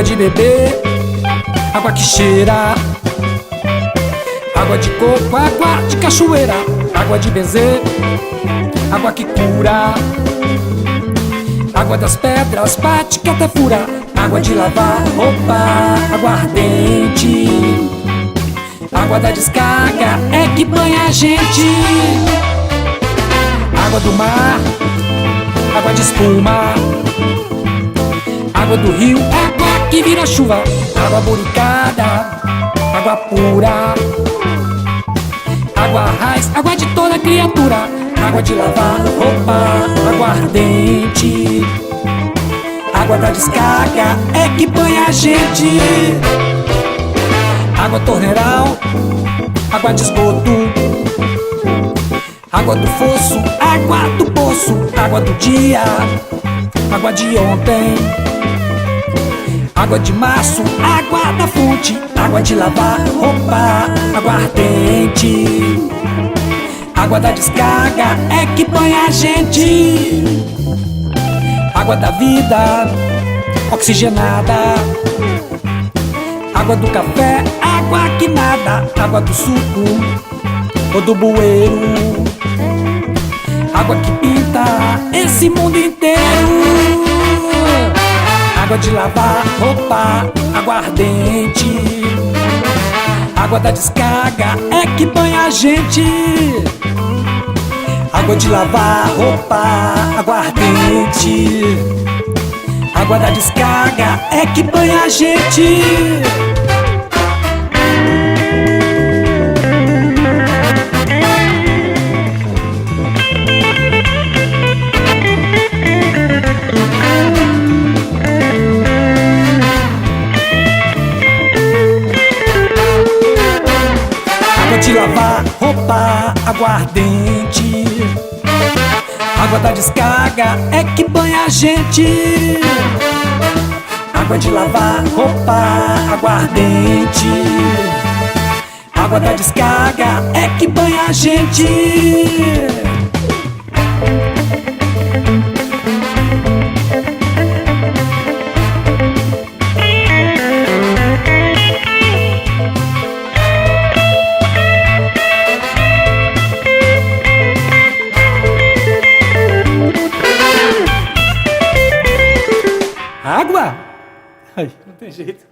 Água de beber, água que cheira, água de coco, água de cachoeira, água de benzer, água que cura, água das pedras bate que até fura, água de lavar roupa, água ardente, água da descarga é que banha a gente. Água do mar, água de espuma, água do rio, água que vira chuva, água boricada, água pura, água raiz, água de toda criatura, água de lavar roupa, água ardente, água da descarga é que banha a gente. Água torneiral, água de esgoto, água do fosso, água do poço, água do dia, água de ontem, água de março, água da fonte, água de lavar roupa, água ardente, água da descarga é que banha a gente. Água da vida, oxigenada, água do café, água que nada, água do suco ou do bueiro, água que pinta esse mundo inteiro. Água de lavar roupa, água ardente, água da descarga é que banha a gente. Água de lavar roupa, água ardente, água da descarga é que banha a gente. Água de lavar roupa, água ardente, água da descarga é que banha a gente. Água de lavar roupa, água ardente, água da descarga é que banha a gente. Água? Ai, não tem jeito.